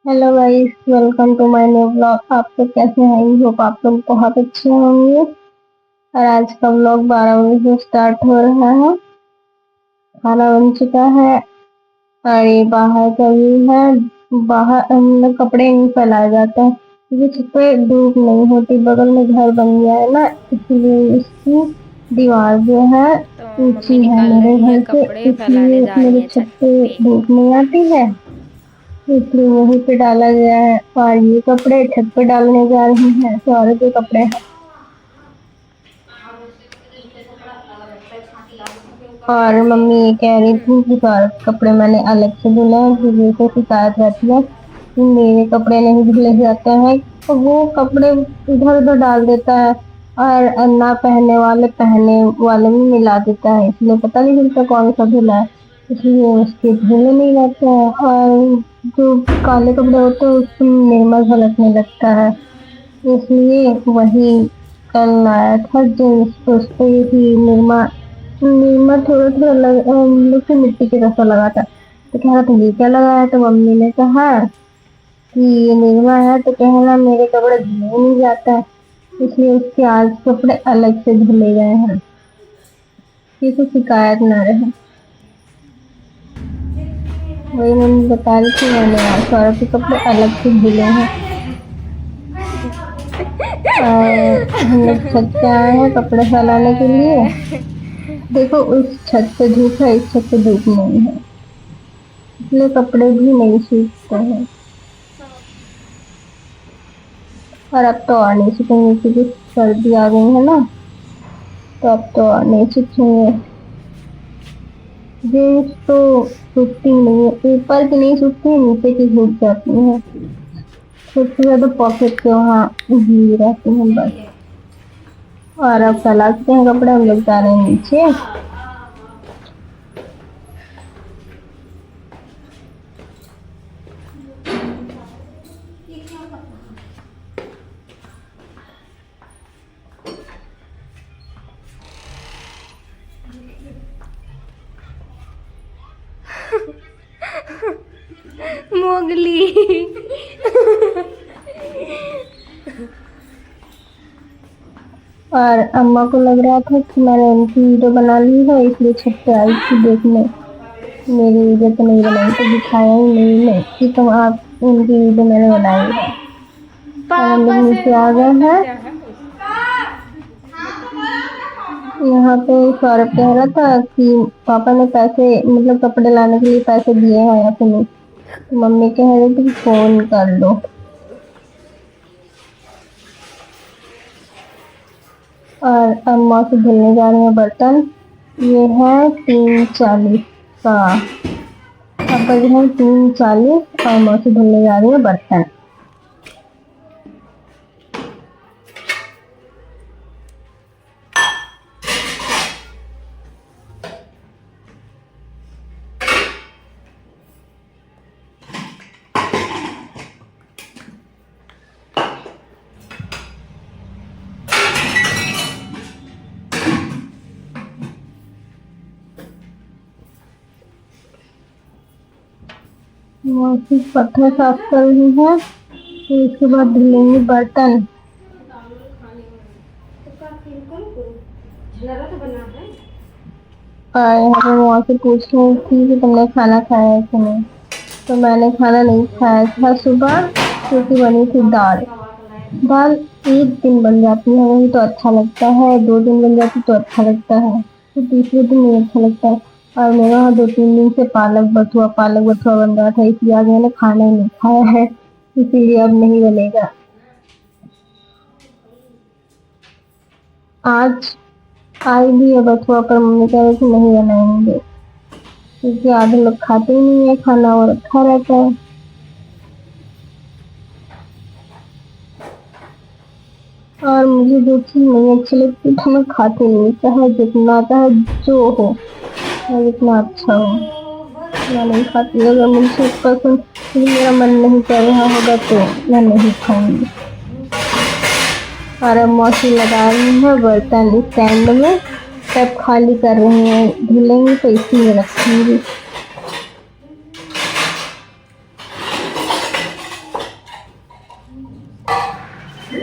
Hello guys, welcome to my new blog. आप लोग कैसे हैं? आई होप आप लोग बहुत अच्छे होंगे। और आज का ब्लॉग 12 बजे से स्टार्ट हो रहा है। खाना बन चुका है और ये बाहर का व्यू है। बाहर अंदर कपड़े नहीं फैलाए जाते हैं क्योंकि छत पे धूप नहीं होती। बगल में घर बन गया है ना, इसलिए इसकी दीवार जो है तो मम्मी ऊंची है निकाल मेरे रही घर है से, कपड़े फैलाने इसलिए जा रही मेरे है छत छत पे पे। धूप नहीं आती है, इसलिए वहीं पे डाला गया है। और ये कपड़े छत पे डालने जा रही हैं, सारे के कपड़े हैं। और मम्मी ये कह रही थी कि सारे कपड़े मैंने अलग से धुले हैं क्योंकि उसे शिकायत रहती है कि मेरे कपड़े नहीं धुले जाते हैं, तो वो कपड़े इधर उधर डाल देता है और ना पहने वाले में मिला देता है, इसलिए पता नहीं चलता कौन सा धुला है। इसलिए उसके धुले नहीं रहते हैं और जो काले कपड़े होते हैं उसमें निरमा झलकने लगता है। इसलिए वही कल लाया था जींस, तो उस पे ही निरमा निरमा थोड़ा थोड़ा मतलब कि मिट्टी के जैसा लगा था। तो कह रहा था ये क्या लगाया? तो मम्मी ने कहा कि ये निरमा है, तो कहना मेरे कपड़े धुले नहीं जाता है, इसलिए उसके आज कपड़े अलग से धुले गए हैं, ये तो शिकायत ना रहे। वही मम्मी बता रही थी, मैंने आज सारा के कपड़े अलग से धुले हैं। और हम लोग छत पे आए हैं कपड़े फैलाने के लिए। देखो, उस छत पे धूप है, इस छत पे धूप नहीं है, इसलिए कपड़े भी नहीं सूखते हैं। और अब तो और नहीं सूखेंगे क्योंकि सर्दी आ गई है ना, तो अब तो और नहीं सूखेंगे। जीन्स तो सूखती नहीं है, ऊपर की नहीं सूखती, नीचे की सूख जाती है। सबसे ज्यादा पॉकेट के वहाँ गीली रहती है बस। और अब फैलाते हैं कपड़े, हम लोग जा रहे हैं नीचे। मोगली। और अम्मा को लग रहा था कि मैंने उनकी वीडियो बना ली है, इसलिए छत पे आई थी देखने। मेरी वीडियो तो नहीं बनाई, तो दिखाया ही नहीं मैं कि तुम आप उनकी वीडियो मैंने बनाई है। और हम लोग पापा से नीचे आ गए बोलता हैं। क्या है? यहाँ पे सौरभ कह रहा था कि पापा ने पैसे मतलब कपड़े लाने के लिए पैसे दिए हैं या फिर नहीं, तो मम्मी कह रही थी कि फोन कर लो। और अम्मा से धुलने जा रहे हैं बर्तन। ये है 3:40 का, अब बज रहे हैं 3:40 और अम्मा से धुलने जा रही है बर्तन। मौसी पत्थर साफ कर रही है, फिर इसके बाद धुलेंगे बर्तन। और यहाँ पे मौसी पूछ रही थी कि तुमने खाना खाया है कि नहीं, तो मैंने खाना नहीं खाया था सुबह, क्योंकि बनी थी दाल। दाल एक दिन बन जाती है वही तो अच्छा लगता है, 2 दिन बन जाती तो अच्छा लगता है, तो तीसरे दिन नहीं अच्छा लगता है। और मेरे वहाँ 2-3 दिन से पालक बथुआ बन रहा था, इसलिए आज मैंने खाना ही नहीं खाया है, इसीलिए अब नहीं बनेगा। आज आई भी है बथुआ, पर मम्मी कह रही थी नहीं बनाएंगे क्योंकि आधे लोग खाते ही नहीं है खाना और रखा रहता है। और मुझे जो चीज नहीं अच्छी लगती तो मैं खाती नहीं, चाहे जितना चाहे जो हो, चाहे जितना अच्छा हो, मैं नहीं खाती। अगर मुझे पसंद मेरा मन नहीं कर रहा होगा तो मैं नहीं खाऊंगी। और अब मौसी लगा रही है बर्तन स्टैंड में, टब खाली कर रही है, धुलेंगी तो इसी में रखूंगी। और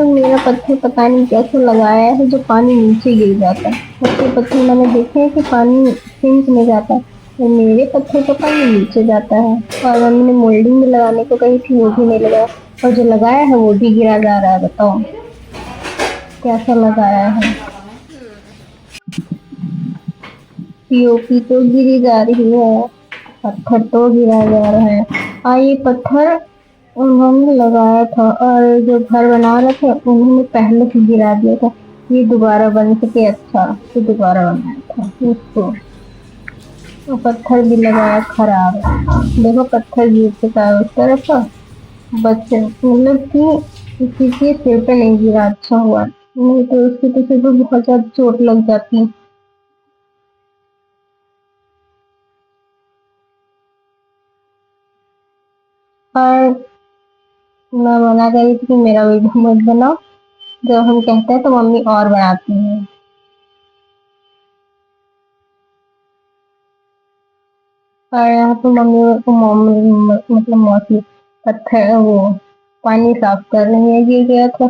मेरा पत्थर पता नहीं कैसे लगाया है जो पानी नीचे गिर जाता है। उसके पत्थर मैंने देखे हैं कि पानी सिंक में जाता है, और मेरे पत्थर का पानी नीचे जाता है। और मम्मी ने मोल्डिंग में लगाने को कही थी, वो भी नहीं लगाया, और जो लगाया है वो भी गिरा जा रहा है। बताओ कैसा लगाया है। पीओपी तो गिरी जा रही है, पत्थर तो गिरा जा रहा है। ये पत्थर उन्होंने लगाया था, और जो घर बना रहे थे उन्होंने पहले से गिरा दिया था। ये दोबारा बन सके, अच्छा तो दोबारा बनाया था उसको। और पत्थर भी लगाया खराब है। देखो पत्थर गिर चुका है उस तरफ, बच्चे मतलब कि किसी के सिर पे नहीं गिरा, अच्छा हुआ, नहीं तो उसके तो सिर पे बहुत ज्यादा चोट लग जाती। और मैं मना करी थी कि मेरा वीडियो मत बनाओ, जब हम कहते हैं तो मम्मी और बनाती है। और यहाँ पे मम्मी को मतलब मौसी पत्थर वो पानी साफ कर रही है, गिर गया था।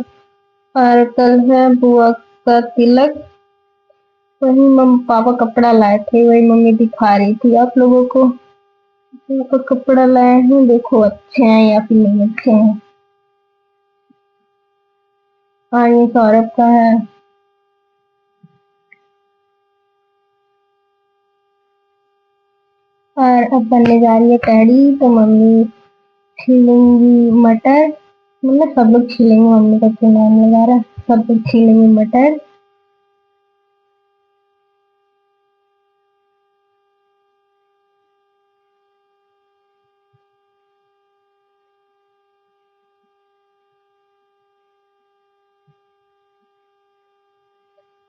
और कल है बुआ का तिलक, वही पापा कपड़ा लाए थे, वही मम्मी दिखा रही थी आप लोगों को। पापा कपड़ा लाए हैं, देखो अच्छे हैं या फिर नहीं अच्छे हैं। हाँ ये सौरभ का है। और अब बनने जा रही है कढ़ी, तो मम्मी छीलेंगी मटर, मतलब सब लोग छीलेंगे, मम्मी का तो नाम लगा रहा है, सब लोग छीलेंगे मटर।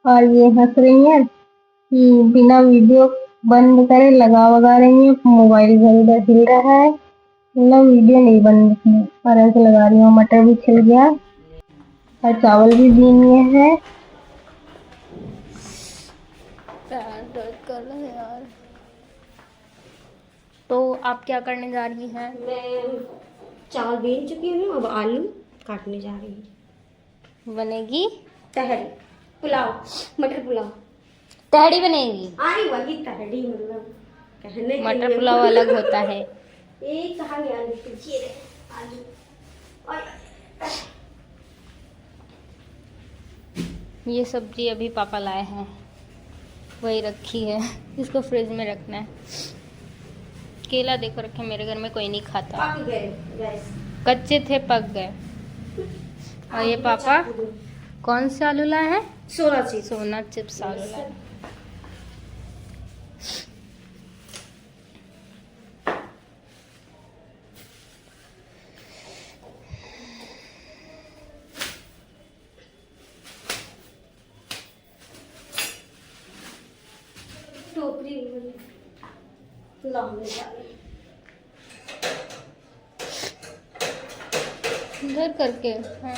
और ये हंस रही है कि बिना वीडियो बंद करे लगा वगा रही है, मोबाइल इधर उधर हिल रहा है, मतलब वीडियो नहीं बंद की, और ऐसे लगा रही हूँ। मटर भी छिल गया और चावल भी भीगे हैं। पैर दर्द कर रहा है यार। तो आप क्या करने जा रही हैं? मैं चावल बीन चुकी हूँ, अब आलू काटने जा रही हूँ। बनेगी तहरी पुलाव, मटर पुलाव। तहड़ी बनेगी। अरे वही तहरी, मतलब कहने के मटर लिए पुलाव अलग होता है। एक कहानी आलू के जीरे आलू और ये सब्जी अभी पापा लाए हैं, वही रखी है, इसको फ्रिज में रखना है। केला देखो रखे, मेरे घर में कोई नहीं खाता। पक गए गैस, कच्चे थे पक गए। और ये पापा कौन से आलू लाए हैं? सोना चिप्स आलू लाए। टोकरी लाने जा रही इधर करके। हाँ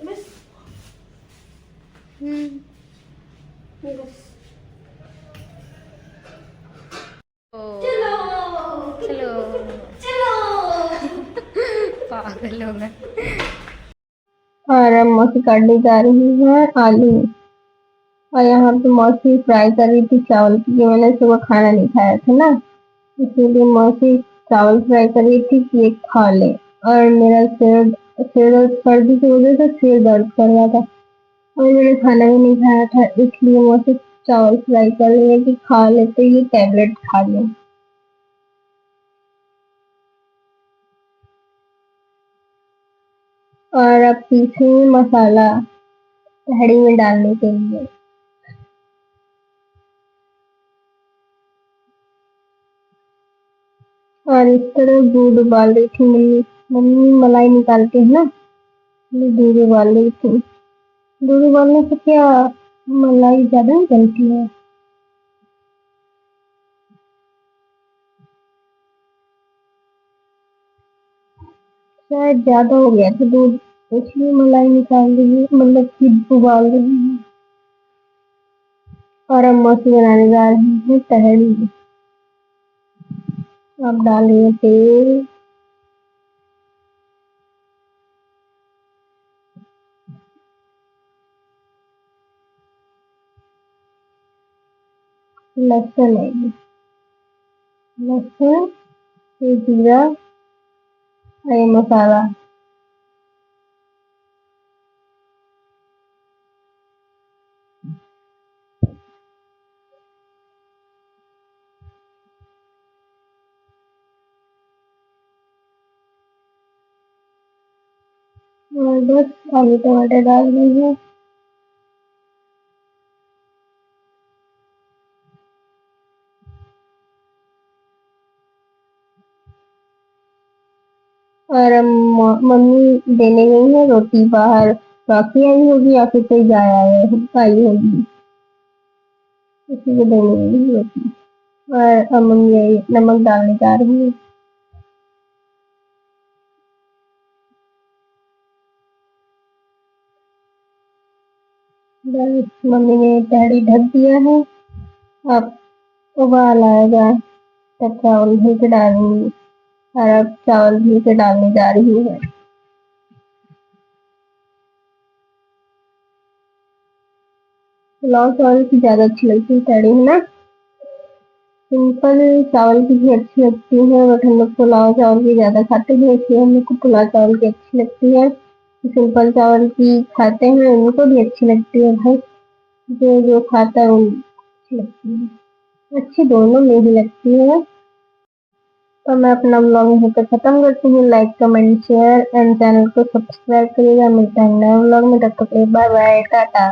बस बस। चलो चलो चलो चलो। पागल हो गए। और अब मौसी काटने जा रही है आलू। और यहाँ पे मौसी फ्राई कर रही थी चावल, क्योंकि मैंने सुबह खाना नहीं खाया था ना, इसीलिए मौसी चावल फ्राई कर रही थी कि ये खा ले। और मेरा सिर दर्द, सर्दी की वजह से सिर दर्द कर रहा था, और मैंने खाना भी नहीं खाया था, इसलिए मौसी चावल फ्राई कर रही है कि खा ले, तो ये टैबलेट खा ले। और अब पीसेंगे मसाला तहड़ी में डालने के लिए। और इस तरह दूध उबाल रही थी मम्मी, मम्मी मलाई निकालती है ना, दूध उबाल रही थी। दूध उबालने से क्या मलाई ज्यादा नहीं बनती है? शायद ज्यादा हो गया था दूध, इसलिए मलाई निकाल रही है, मतलब कि उबाल रही है। और अब मौसी बनाने जा रही है तहरी। अब डाल रही है तेल, लहसुन है ये। लहसुन, ये जीरा और ये मसाला। और बस आलू टमाटर डाल दीजिए। और मम्मी देने गई है रोटी बाहर, काफी आई होगी या फिर कोई जाया है, आई होगी, इसी को देने गई है रोटी। और अब मम्मी नमक डालने जा रही है। बस मम्मी ने तहरी ढक दिया है। अब उबाल आएगा तब चावल धो के डालूंगी। और अब चावल धो के डालने जा रही है। पुलाव चावल की ज्यादा अच्छी लगती है तहरी, है ना? सिंपल चावल की भी अच्छी लगती है, बट हम लोग पुलाव चावल की ज्यादा खाते हैं, इसलिए हम लोग को पुलाव चावल की अच्छी लगती है। सिंपल चावल की खाते हैं उनको भी अच्छी लगती है भाई, जो जो खाता है उनको अच्छी लगती है, अच्छी दोनों में ही लगती है। तो मैं अपना ब्लॉग यहीं पर खत्म करती हूँ। Like comment share and channel को सब्सक्राइब करिएगा। मिलता है नए ब्लॉग में, तब तक बाय बाय, टाटा।